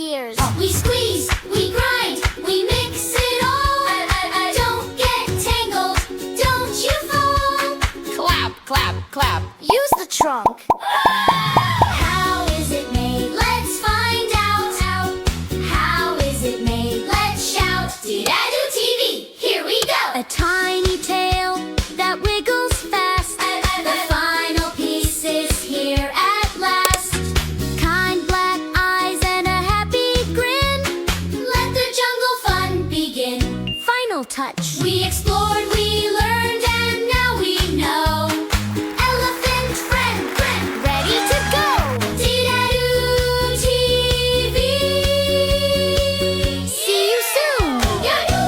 years. We squeeze, we grind, we mix it all. Don't get tangled, don't you fall. Clap, clap, clap. Use the trunk. How is it made? Let's find out. How is it made? Let's shout. DIDADUTV, here we go. A tiny tail that wiggles fast. The final piece is here at last. Kind black eyes and a happy grin. Let the jungle fun begin. Final touch. We explored, we learned, and now we know. Elephant friend, Ready to go. DIDADUTV. See you soon. Yahoo!